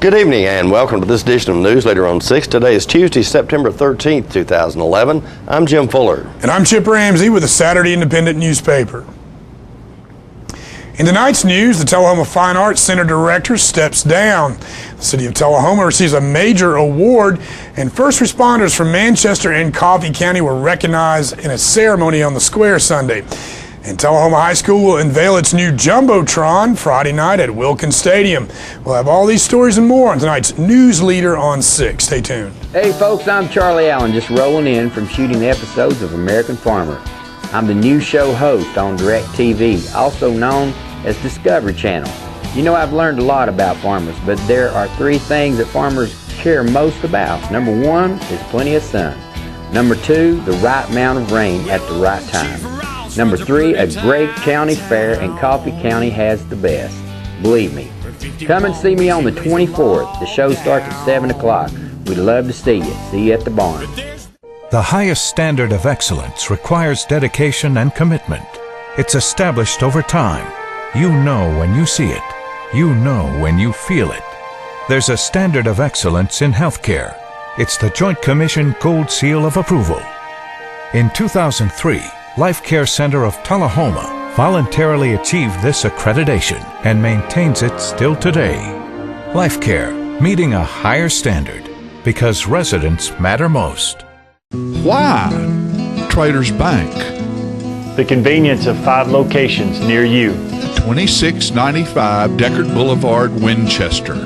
Good evening and welcome to this edition of Newsleader on 6. Today is Tuesday, September 13th, 2011. I'm Jim Fuller. And I'm Chip Ramsey with the Saturday Independent newspaper. In tonight's news, the Tullahoma Fine Arts Center director steps down. The city of Tullahoma receives a major award, and first responders from Manchester and Coffee County were recognized in a ceremony on the square Sunday. And Tullahoma High School will unveil its new Jumbotron Friday night at Wilkins Stadium. We'll have all these stories and more on tonight's Newsleader on 6. Stay tuned. Hey folks, I'm Charlie Allen, just rolling in from shooting episodes of American Farmer. I'm the new show host on DirecTV, also known as Discovery Channel. You know, I've learned a lot about farmers, but there are three things that farmers care most about. Number one is plenty of sun. Number two, the right amount of rain at the right time. Number three, a great county fair, and Coffee County has the best. Believe me. Come and see me on the 24th. The show starts at 7 o'clock. We'd love to see you. See you at the barn. The highest standard of excellence requires dedication and commitment. It's established over time. You know when you see it. You know when you feel it. There's a standard of excellence in healthcare. It's the Joint Commission Gold Seal of Approval. In 2003, Life Care Center of Tullahoma voluntarily achieved this accreditation and maintains it still today. Life Care, meeting a higher standard because residents matter most. Why? Traders Bank. The convenience of 5 locations near you. 2695 Deckard Boulevard, Winchester.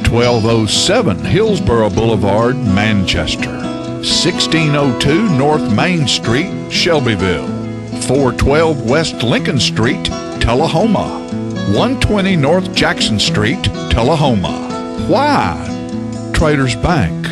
1207 Hillsborough Boulevard, Manchester. 1602 North Main Street, Shelbyville. 412 West Lincoln Street, Tullahoma. 120 North Jackson Street, Tullahoma. Why? Traders Bank.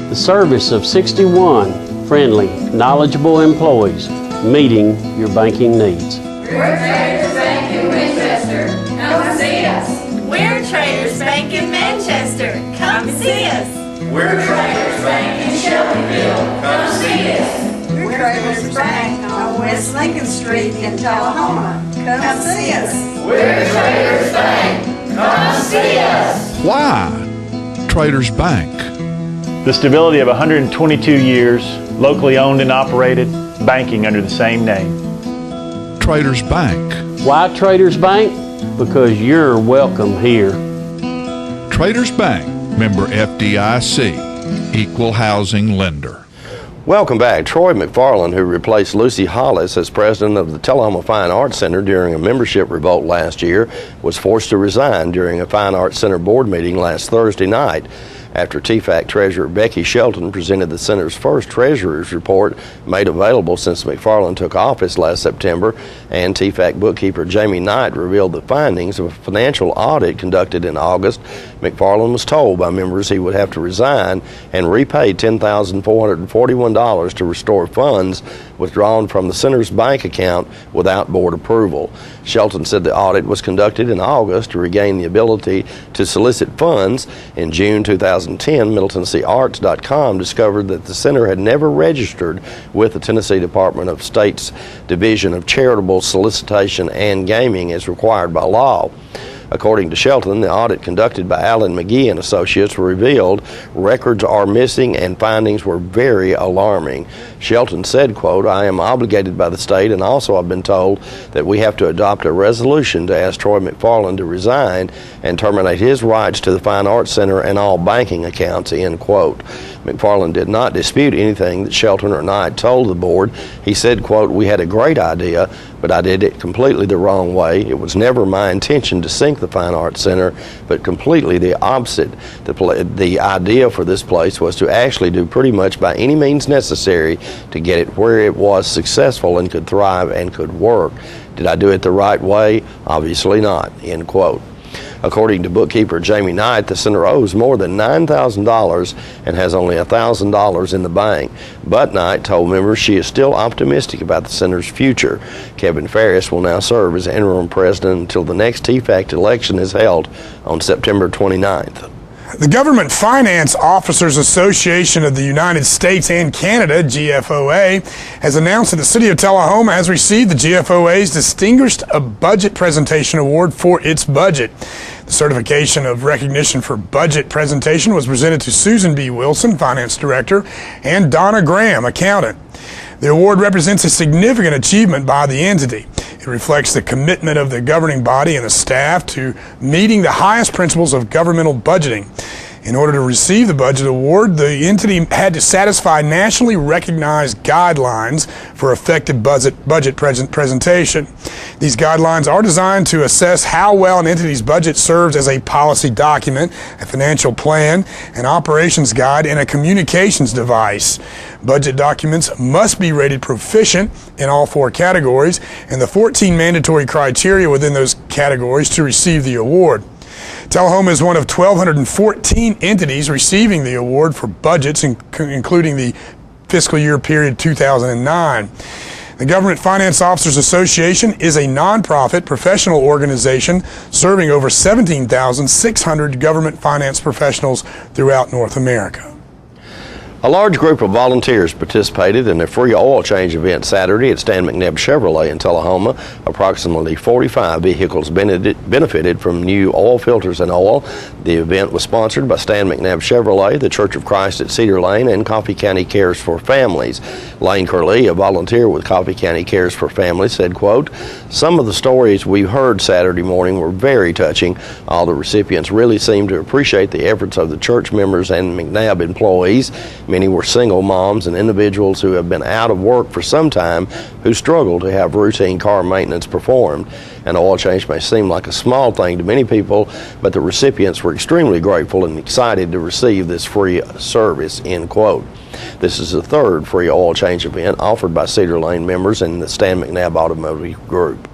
The service of 61 friendly, knowledgeable employees meeting your banking needs. We're Traders Bank in Winchester. Come see us. We're Traders Bank in Manchester. Come see us. We're Traders Bank in Shelbyville. Come see us. We're Traders Bank on West Lincoln Street in Tullahoma. Come see us. We're Traders Bank. Come see us. Why? Traders Bank. The stability of 122 years, locally owned and operated, banking under the same name. Traders Bank. Why Traders Bank? Because you're welcome here. Traders Bank, member FDIC, equal housing lender. Welcome back. Troy McFarland, who replaced Lucy Hollis as president of the Tullahoma Fine Arts Center during a membership revolt last year, was forced to resign during a Fine Arts Center board meeting last Thursday night, after TFAC Treasurer Becky Shelton presented the center's first treasurer's report made available since McFarland took office last September, and TFAC bookkeeper Jamie Knight revealed the findings of a financial audit conducted in August. McFarland was told by members he would have to resign and repay $10,441 to restore funds withdrawn from the center's bank account without board approval. Shelton said the audit was conducted in August to regain the ability to solicit funds. In June 2010, MiddleTennesseeArts.com discovered that the center had never registered with the Tennessee Department of State's Division of Charitable Solicitation and Gaming as required by law. According to Shelton, the audit conducted by Allen McGee and Associates revealed records are missing and findings were very alarming. Shelton said, quote, "I am obligated by the state, and also I've been told that we have to adopt a resolution to ask Troy McFarland to resign and terminate his rights to the Fine Arts Center and all banking accounts," end quote. McFarland did not dispute anything that Shelton or Knight told the board. He said, quote, "We had a great idea, but I did it completely the wrong way. It was never my intention to sink the Fine Arts Center, but completely the opposite. The idea for this place was to actually do pretty much by any means necessary to get it where it was successful and could thrive and could work. Did I do it the right way? Obviously not," end quote. According to bookkeeper Jamie Knight, the center owes more than $9,000 and has only $1,000 in the bank. But Knight told members she is still optimistic about the center's future. Kevin Ferris will now serve as interim president until the next TFAC election is held on September 29th. The Government Finance Officers Association of the United States and Canada, GFOA, has announced that the City of Tullahoma has received the GFOA's Distinguished Budget Presentation Award for its budget. The certification of recognition for budget presentation was presented to Susan B. Wilson, Finance Director, and Donna Graham, Accountant. The award represents a significant achievement by the entity. It reflects the commitment of the governing body and the staff to meeting the highest principles of governmental budgeting. In order to receive the budget award, the entity had to satisfy nationally recognized guidelines for effective budget presentation. These guidelines are designed to assess how well an entity's budget serves as a policy document, a financial plan, an operations guide, and a communications device. Budget documents must be rated proficient in all 4 categories, and the 14 mandatory criteria within those categories to receive the award. Tullahoma is one of 1,214 entities receiving the award for budgets, including the fiscal year period 2009. The Government Finance Officers Association is a nonprofit professional organization serving over 17,600 government finance professionals throughout North America. A large group of volunteers participated in a free oil change event Saturday at Stan McNabb Chevrolet in Tullahoma. Approximately 45 vehicles benefited from new oil filters and oil. The event was sponsored by Stan McNabb Chevrolet, the Church of Christ at Cedar Lane, and Coffee County Cares for Families. Lane Curley, a volunteer with Coffee County Cares for Families, said, quote, "Some of the stories we heard Saturday morning were very touching. All the recipients really seemed to appreciate the efforts of the church members and McNabb employees. Many were single moms and individuals who have been out of work for some time who struggle to have routine car maintenance performed. An oil change may seem like a small thing to many people, but the recipients were extremely grateful and excited to receive this free service," end quote. This is the 3rd free oil change event offered by Cedar Lane members in the Stan McNabb Automotive Group.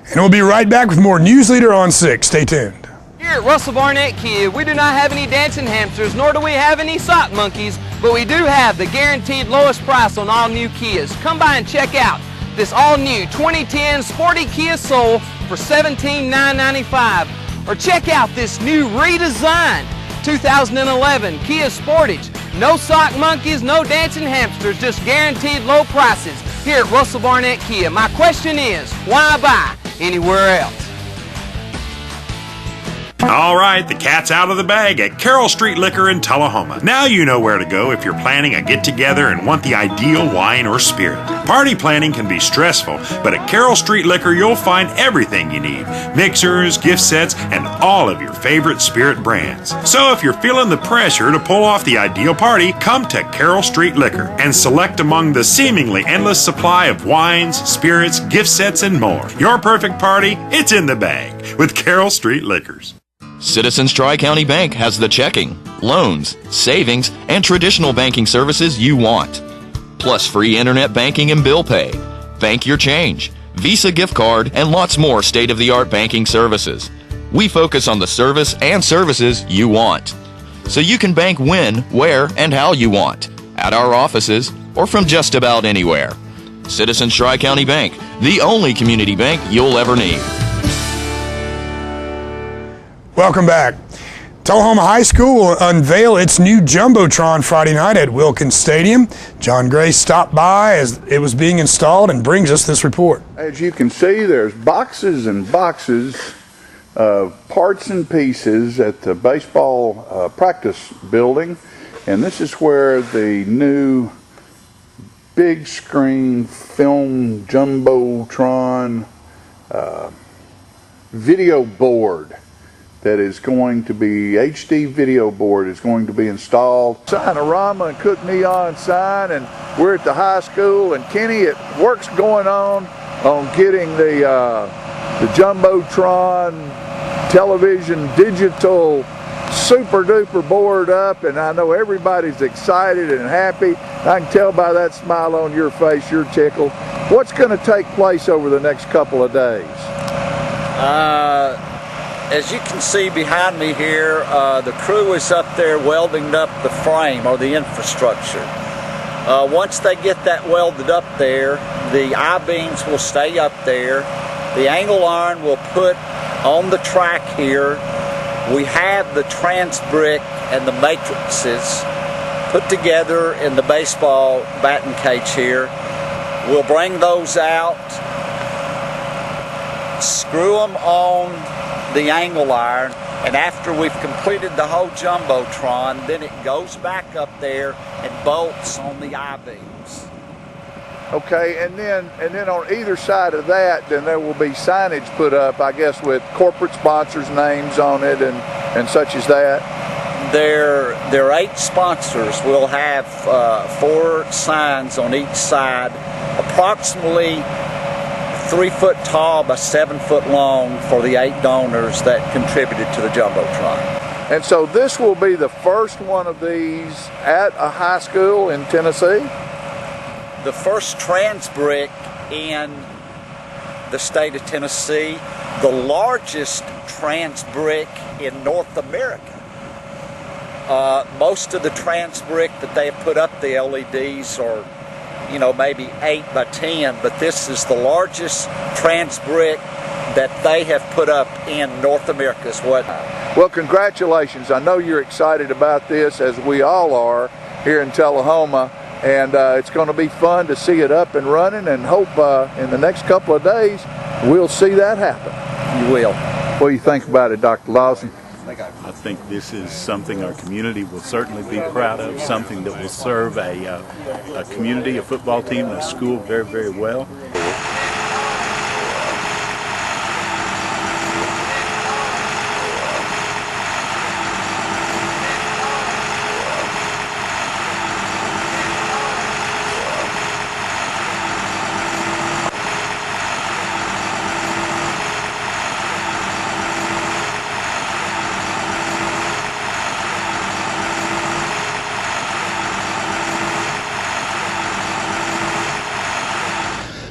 And we'll be right back with more Newsleader on 6. Stay tuned. Here at Russell Barnett Kia, we do not have any dancing hamsters, nor do we have any sock monkeys, but we do have the guaranteed lowest price on all new Kias. Come by and check out this all-new 2010 Sporty Kia Soul for $17,995. Or check out this new redesigned 2011 Kia Sportage. No sock monkeys, no dancing hamsters, just guaranteed low prices here at Russell Barnett Kia. My question is, why buy anywhere else? All right, the cat's out of the bag at Carroll Street Liquor in Tullahoma. Now you know where to go if you're planning a get-together and want the ideal wine or spirit. Party planning can be stressful, but at Carroll Street Liquor you'll find everything you need. Mixers, gift sets, and all of your favorite spirit brands. So if you're feeling the pressure to pull off the ideal party, come to Carroll Street Liquor and select among the seemingly endless supply of wines, spirits, gift sets, and more. Your perfect party, it's in the bag with Carroll Street Liquors. Citizens Tri-County Bank has the checking, loans, savings, and traditional banking services you want. Plus free internet banking and bill pay, bank your change, Visa gift card, and lots more state-of-the-art banking services. We focus on the service and services you want. So you can bank when, where, and how you want. At our offices or from just about anywhere. Citizens Tri-County Bank, the only community bank you'll ever need. Welcome back. Tullahoma High School will unveil its new Jumbotron Friday night at Wilkins Stadium. John Gray stopped by as it was being installed and brings us this report. As you can see, there's boxes and boxes of parts and pieces at the baseball practice building. And this is where the new big screen film Jumbotron video board that is going to be, HD video board is going to be installed. Sign-a-rama and Cook Neon sign, and we're at the high school, and Kenny, work's going on getting the Jumbotron television digital super duper board up, and I know everybody's excited and happy. I can tell by that smile on your face, you're tickled. What's going to take place over the next couple of days? As you can see behind me here, the crew is up there welding up the frame or the infrastructure. Once they get that welded up there, the I-beams will stay up there. The angle iron will put on the track here. We have the trans brick and the matrices put together in the baseball batting cage here. We'll bring those out, screw them on the angle iron, And after we've completed the whole Jumbotron, then it goes back up there and bolts on the I-beams. Okay, and then on either side of that, then there will be signage put up, I guess, with corporate sponsors' names on it and such as that. There are 8 sponsors. We'll have 4 signs on each side, approximately 3 foot tall by 7 foot long for the 8 donors that contributed to the Jumbotron. And so this will be the first one of these at a high school in Tennessee? The first trans brick in the state of Tennessee, the largest trans brick in North America. Most of the trans brick that they have put up, the LEDs are, maybe 8 by 10, but this is the largest trans brick that they have put up in North America as well. Well, congratulations. I know you're excited about this, as we all are here in Tullahoma, and it's going to be fun to see it up and running, and hope in the next couple of days we'll see that happen. You will. What do you think about it, Dr. Lawson? I think this is something our community will certainly be proud of, something that will serve a community, a football team, and a school very, very well.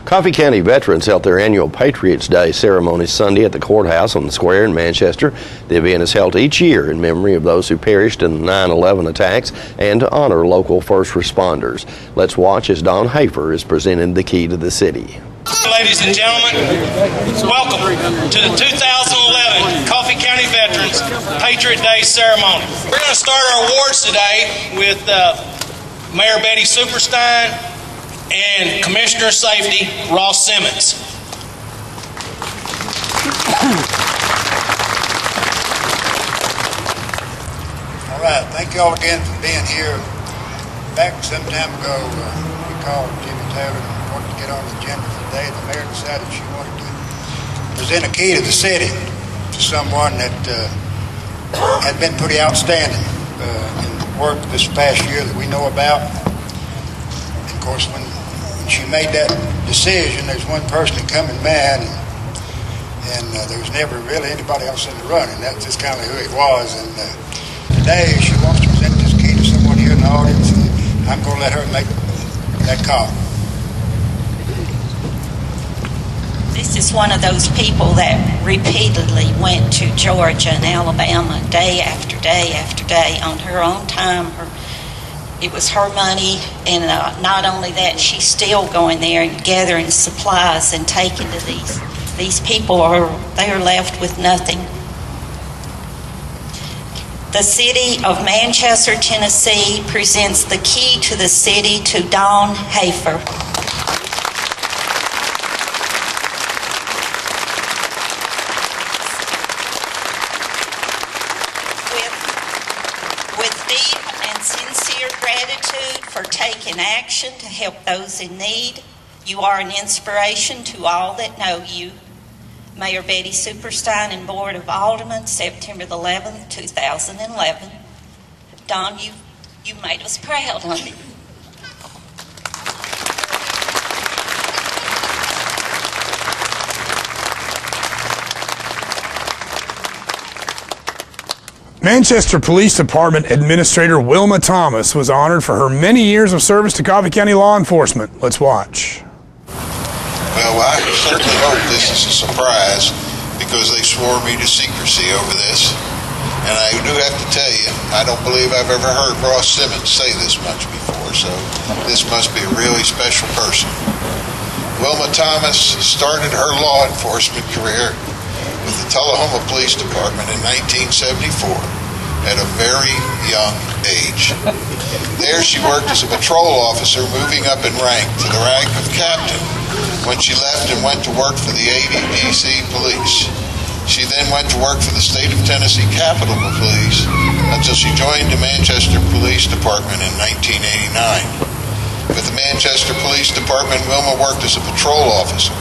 Coffee County veterans held their annual Patriots Day ceremony Sunday at the courthouse on the square in Manchester. The event is held each year in memory of those who perished in the 9/11 attacks and to honor local first responders. Let's watch as Don Hafer is presenting the key to the city. Ladies and gentlemen, welcome to the 2011 Coffee County Veterans Patriot Day ceremony. We're going to start our awards today with Mayor Betty Superstein and Commissioner of Safety Ross Simmons. All right, thank you all again for being here. Back some time ago, we called Jimmy Taylor and wanted to get on the agenda for the day. The mayor decided she wanted to present a key to the city to someone that had been pretty outstanding in work this past year that we know about. And of course, when she made that decision, there's one person that come in mind, and there was never really anybody else in the running. That's just kind of who it was. And today she wants to present this key to someone here in the audience, and I'm going to let her make that call. This is one of those people that repeatedly went to Georgia and Alabama day after day after day on her own time. It was her money, and not only that, she's still going there and gathering supplies and taking to these people they are left with nothing. The city of Manchester, Tennessee presents the key to the city to Don Hafer. Taking action to help those in need. You are an inspiration to all that know you. Mayor Betty Superstein and Board of Aldermen, September the 11th, 2011. Don, you made us proud, honey. Manchester Police Department Administrator Wilma Thomas was honored for her many years of service to Coffee County law enforcement. Let's watch. Well, I certainly hope this is a surprise, because they swore me to secrecy over this. And I do have to tell you, I don't believe I've ever heard Ross Simmons say this much before, so this must be a really special person. Wilma Thomas started her law enforcement career with the Tullahoma Police Department in 1974 at a very young age. There she worked as a patrol officer, moving up in rank to the rank of captain when she left and went to work for the ADDC Police. She then went to work for the state of Tennessee Capitol Police until she joined the Manchester Police Department in 1989. With the Manchester Police Department, Wilma worked as a patrol officer.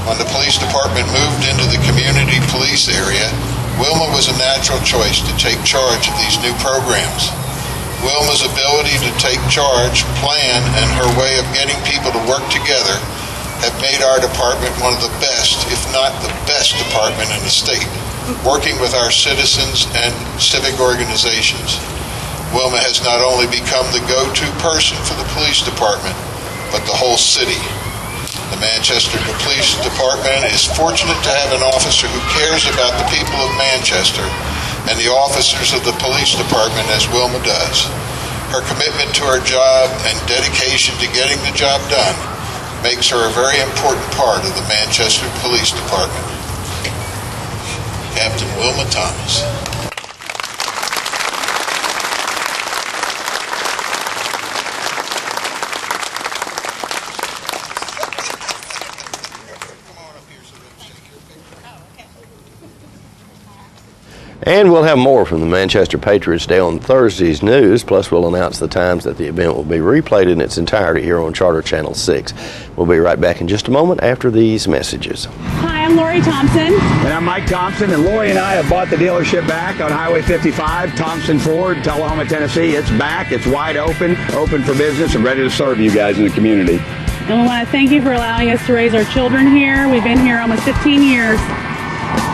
When the police department moved into the community police area, Wilma was a natural choice to take charge of these new programs. Wilma's ability to take charge, plan, and her way of getting people to work together have made our department one of the best, if not the best department in the state, working with our citizens and civic organizations. Wilma has not only become the go-to person for the police department, but the whole city. The Manchester Police Department is fortunate to have an officer who cares about the people of Manchester and the officers of the police department as Wilma does. Her commitment to her job and dedication to getting the job done makes her a very important part of the Manchester Police Department. Captain Wilma Thomas. And we'll have more from the Manchester Patriots Day on Thursday's news, plus we'll announce the times that the event will be replayed in its entirety here on Charter Channel 6. We'll be right back in just a moment after these messages. Hi, I'm Lori Thompson. And I'm Mike Thompson, and Lori and I have bought the dealership back on Highway 55, Thompson Ford, Tullahoma, Tennessee. It's back, it's wide open for business, and ready to serve you guys in the community. And we want to thank you for allowing us to raise our children here. We've been here almost 15 years.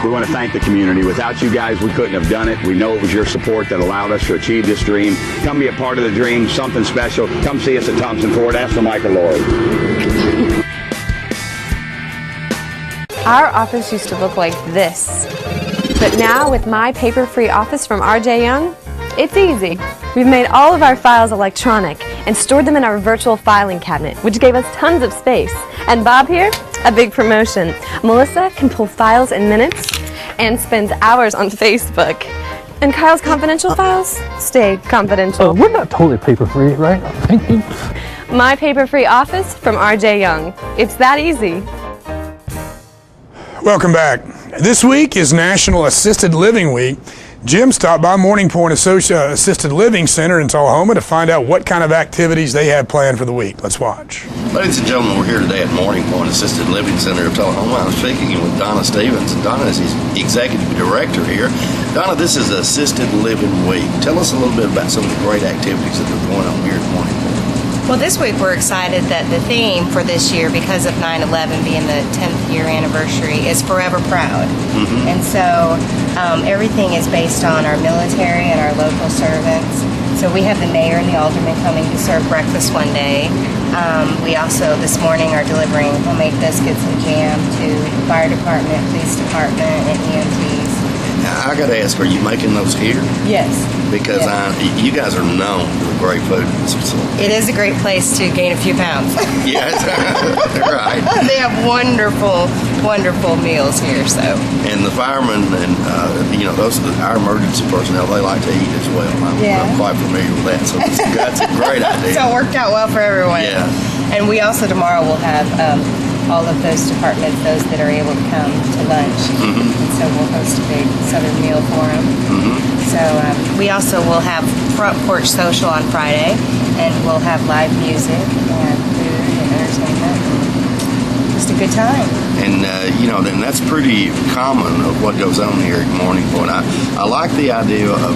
We want to thank the community. Without you guys, we couldn't have done it. We know it was your support that allowed us to achieve this dream. Come be a part of the dream, something special. Come see us at Thompson Ford. Ask for Mike or Lori. Our office used to look like this. But now with My Paper-Free Office from R.J. Young, it's easy. We've made all of our files electronic and stored them in our virtual filing cabinet, which gave us tons of space. And Bob here, a big promotion. Melissa can pull files in minutes and spends hours on Facebook. And Kyle's confidential files stay confidential. We're not totally paper-free, right? Thank you. My Paper-Free Office from R.J. Young. It's that easy. Welcome back. This week is National Assisted Living Week. Jim stopped by Morning Point Assisted Living Center in Tullahoma to find out what kind of activities they have planned for the week. Let's watch. Ladies and gentlemen, we're here today at Morning Point Assisted Living Center of Tullahoma. I'm speaking with Donna Stevens, and Donna is the Executive Director here. Donna, this is Assisted Living Week. Tell us a little bit about some of the great activities that are going on here at Morning Point. Well, this week we're excited that the theme for this year, because of 9/11 being the 10th year anniversary, is Forever Proud. Mm-hmm. And so everything is based on our military and our local servants. So we have the mayor and the aldermen coming to serve breakfast one day. We also this morning are delivering homemade biscuits and jam to the fire department, police department, and EMTs. Now, I got to ask, are you making those here? Yes. Because you guys are known for the great food in this facility. It is a great place to gain a few pounds. Yes, right. They have wonderful, wonderful meals here. So. And the firemen and our emergency personnel, they like to eat as well. I'm quite familiar with that, so that's a great idea. So it worked out well for everyone. Yeah. And we also tomorrow will have all of those departments, those that are able to come to lunch. Mm-hmm. And so we'll host a big Southern meal for them. Mm-hmm. So we also will have Front Porch Social on Friday, and we'll have live music and food and entertainment. Just a good time. And then that's pretty common of what goes on here at Morning Point. I like the idea of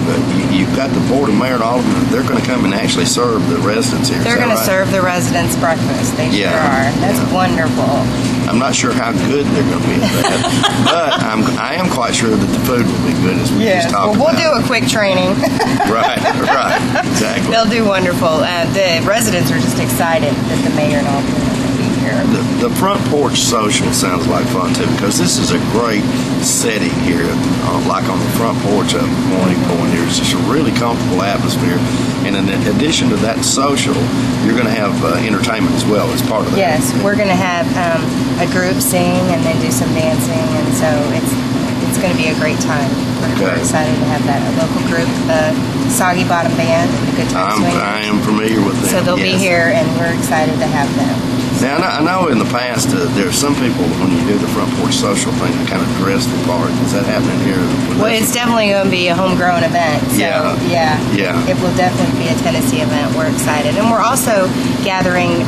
you've got the board of mayor and aldermen. They're going to come and actually serve the residents here. They're going to serve the residents breakfast. They sure are. That's wonderful. I'm not sure how good they're going to be at that, but I am quite sure that the food will be good as we just talked about. We'll do a quick training. Right, exactly. They'll do wonderful. The residents are just excited that the mayor and aldermen are going to be here. The Front Porch Social sounds like fun too, because this is a great setting here, like on the front porch of Morning Point. There's just a really comfortable atmosphere, and in addition to that social, you're going to have entertainment as well as part of that. Yes, we're going to have a group sing and then do some dancing, and so it's going to be a great time. We're excited to have that. A local group, Soggy Bottom Band, the Good Time Swing. I am familiar with them. So they'll be here, and we're excited to have them. Now, I know in the past there's some people, when you do the front porch social thing, they kind of dress the part. Is that happening here? Well, it's definitely going to be a homegrown event. So, yeah. It will definitely be a Tennessee event. We're excited. And we're also gathering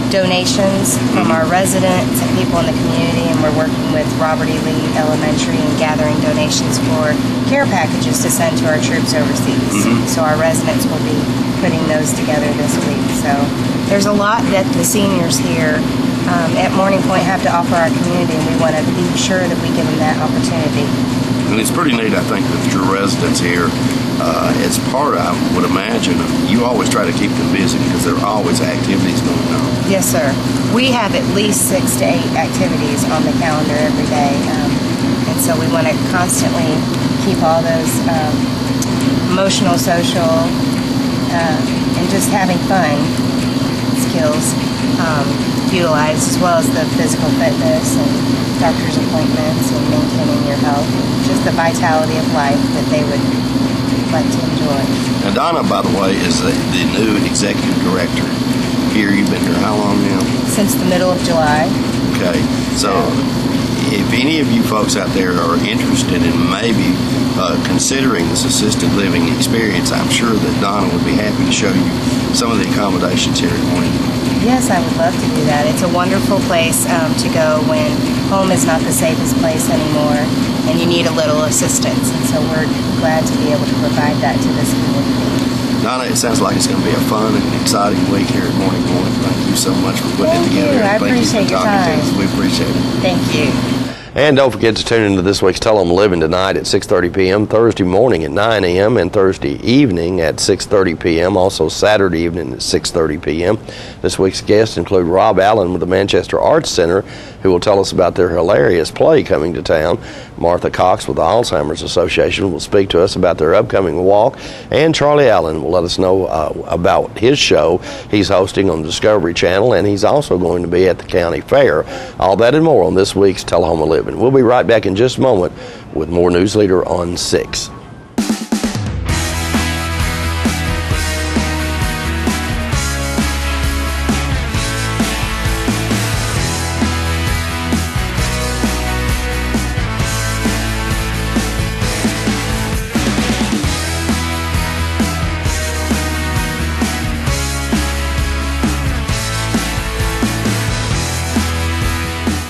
donations from our residents and people in the community, and we're working with Robert E. Lee Elementary and gathering donations for care packages to send to our troops overseas. So our residents will be putting those together this week. So there's a lot that the seniors here at Morning Point have to offer our community, and we want to be sure that we give them that opportunity. And it's pretty neat, I think, that your residents here, it's part, I would imagine, you always try to keep them busy because there are always activities going on. Yes, sir. We have at least 6 to 8 activities on the calendar every day, and so we want to constantly keep all those emotional, social, and just having fun skills utilized, as well as the physical fitness and doctor's appointments and maintaining your health, just the vitality of life that they would like to enjoy. Now, Donna, by the way, is the new executive director here. You've been here how long now? Since the middle of July. Okay, so if any of you folks out there are interested in maybe considering this assisted living experience, I'm sure that Donna would be happy to show you some of the accommodations here at Morning. Yes, I would love to do that. It's a wonderful place to go when home is not the safest place anymore and you need a little assistance. And so we're glad to be able to provide that to this community. Donna, it sounds like it's going to be a fun and exciting week here at Morning Point. Thank you so much for putting it together. I appreciate your time. We appreciate it. Thank you. And don't forget to tune into this week's Tell 'em Living tonight at 6:30 p.m., Thursday morning at 9 a.m., and Thursday evening at 6:30 p.m., also Saturday evening at 6:30 p.m. This week's guests include Rob Allen with the Manchester Arts Center, who will tell us about their hilarious play coming to town. Martha Cox with the Alzheimer's Association will speak to us about their upcoming walk, and Charlie Allen will let us know about his show he's hosting on the Discovery Channel, and he's also going to be at the county fair. All that and more on this week's Tullahoma Living. We'll be right back in just a moment with more Newsleader on 6.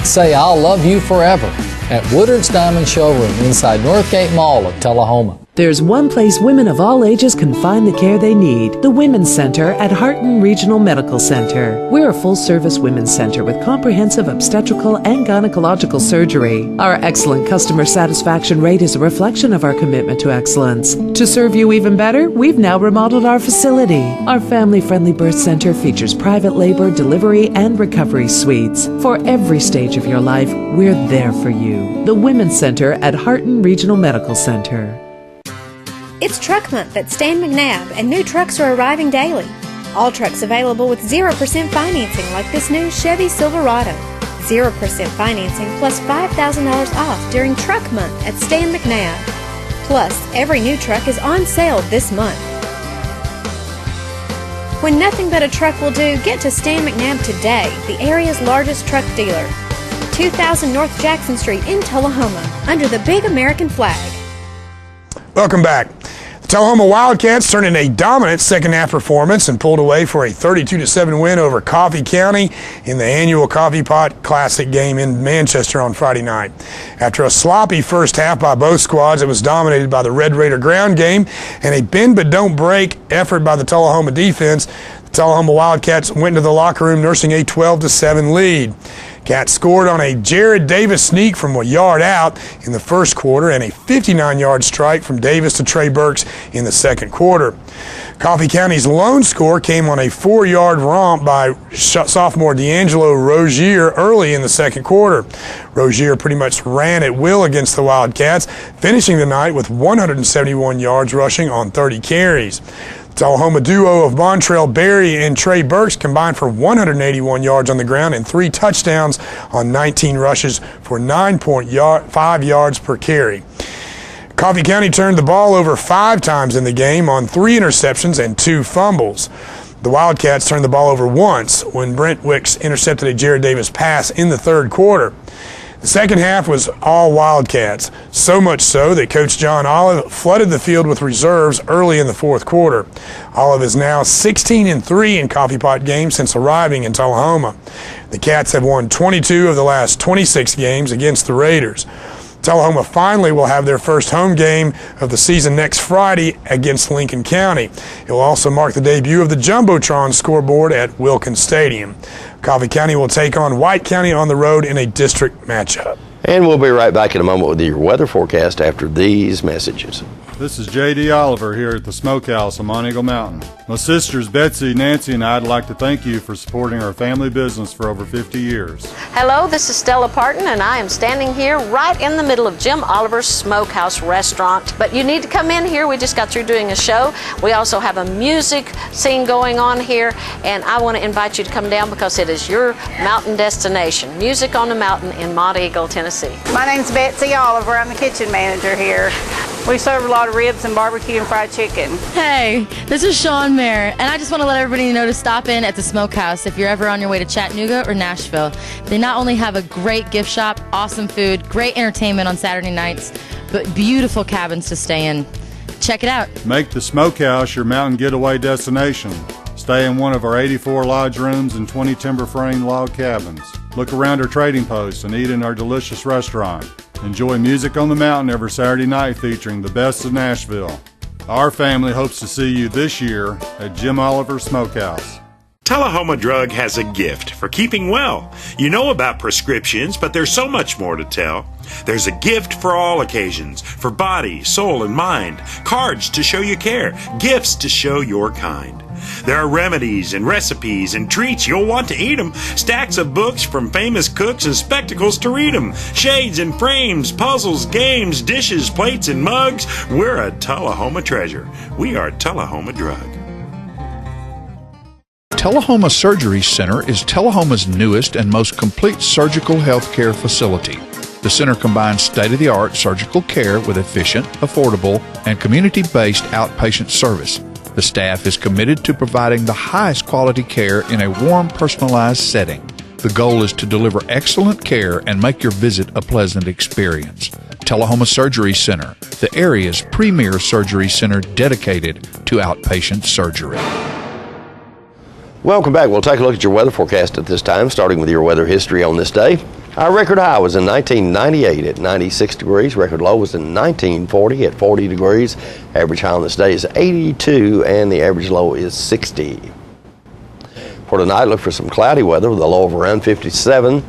Say I'll love you forever at Woodard's Diamond Showroom inside Northgate Mall of Tullahoma. There's one place women of all ages can find the care they need, the Women's Center at Harton Regional Medical Center. We're a full-service women's center with comprehensive obstetrical and gynecological surgery. Our excellent customer satisfaction rate is a reflection of our commitment to excellence. To serve you even better, we've now remodeled our facility. Our family-friendly birth center features private labor, delivery, and recovery suites. For every stage of your life, we're there for you. The Women's Center at Harton Regional Medical Center. It's Truck Month at Stan McNabb, and new trucks are arriving daily. All trucks available with 0% financing, like this new Chevy Silverado. 0% financing plus $5,000 off during Truck Month at Stan McNabb. Plus, every new truck is on sale this month. When nothing but a truck will do, get to Stan McNabb today, the area's largest truck dealer. 2000 North Jackson Street in Tullahoma, under the big American flag. Welcome back. The Tullahoma Wildcats turned in a dominant second-half performance and pulled away for a 32-7 win over Coffee County in the annual Coffee Pot Classic game in Manchester on Friday night. After a sloppy first half by both squads, it was dominated by the Red Raider ground game and a bend-but-don't-break effort by the Tullahoma defense. The Tullahoma Wildcats went into the locker room nursing a 12-7 lead. Cats scored on a Jared Davis sneak from a yard out in the first quarter and a 59-yard strike from Davis to Trey Burks in the second quarter. Coffee County's lone score came on a 4-yard romp by sophomore D'Angelo Rozier early in the second quarter. Rozier pretty much ran at will against the Wildcats, finishing the night with 171 yards rushing on 30 carries. The Tullahoma duo of Montrell Berry and Trey Burks combined for 181 yards on the ground and 3 touchdowns on 19 rushes for 9.5 yards per carry. Coffee County turned the ball over 5 times in the game on 3 interceptions and 2 fumbles. The Wildcats turned the ball over once when Brent Wicks intercepted a Jared Davis pass in the third quarter. The second half was all Wildcats, so much so that Coach John Olive flooded the field with reserves early in the fourth quarter. Olive is now 16-3 in coffee pot games since arriving in Tullahoma. The Cats have won 22 of the last 26 games against the Raiders. Tullahoma finally will have their first home game of the season next Friday against Lincoln County. It will also mark the debut of the Jumbotron scoreboard at Wilkins Stadium. Coffee County will take on White County on the road in a district matchup. And we'll be right back in a moment with your weather forecast after these messages. This is J.D. Oliver here at the Smokehouse on Monteagle Mountain. My sisters Betsy, Nancy, and I'd like to thank you for supporting our family business for over 50 years. Hello, this is Stella Parton, and I am standing here right in the middle of Jim Oliver's Smokehouse restaurant. But you need to come in here. We just got through doing a show. We also have a music scene going on here, and I want to invite you to come down because it is your mountain destination. Music on the Mountain in Monteagle, Tennessee. My name's Betsy Oliver. I'm the kitchen manager here. We serve a lot of ribs and barbecue and fried chicken. Hey, this is Sean Mayer, and I just want to let everybody know to stop in at the Smokehouse if you're ever on your way to Chattanooga or Nashville. They not only have a great gift shop, awesome food, great entertainment on Saturday nights, but beautiful cabins to stay in. Check it out. Make the Smokehouse your mountain getaway destination. Stay in one of our 84 lodge rooms and 20 timber frame log cabins. Look around our trading posts and eat in our delicious restaurant. Enjoy music on the mountain every Saturday night featuring the best of Nashville. Our family hopes to see you this year at Jim Oliver's Smokehouse. Tullahoma Drug has a gift for keeping well. You know about prescriptions, but there's so much more to tell. There's a gift for all occasions, for body, soul, and mind. Cards to show you care, gifts to show your kind. There are remedies and recipes and treats, you'll want to eat them. Stacks of books from famous cooks and spectacles to read them. Shades and frames, puzzles, games, dishes, plates, and mugs. We're a Tullahoma treasure. We are Tullahoma Drug. Tullahoma Surgery Center is Tullahoma's newest and most complete surgical healthcare facility. The center combines state-of-the-art surgical care with efficient, affordable, and community-based outpatient service. The staff is committed to providing the highest quality care in a warm, personalized setting. The goal is to deliver excellent care and make your visit a pleasant experience. Tullahoma Surgery Center, the area's premier surgery center dedicated to outpatient surgery. Welcome back. We'll take a look at your weather forecast at this time, starting with your weather history on this day. Our record high was in 1998 at 96 degrees. Record low was in 1940 at 40 degrees. Average high on this day is 82 and the average low is 60. For tonight, look for some cloudy weather with a low of around 57.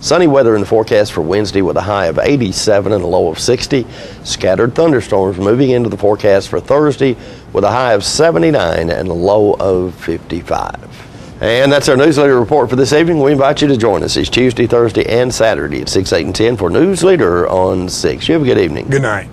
Sunny weather in the forecast for Wednesday with a high of 87 and a low of 60. Scattered thunderstorms moving into the forecast for Thursday with a high of 79 and a low of 55. And that's our Newsleader report for this evening. We invite you to join us each Tuesday, Thursday, and Saturday at 6, 8, and 10 for Newsleader on 6. You have a good evening. Good night.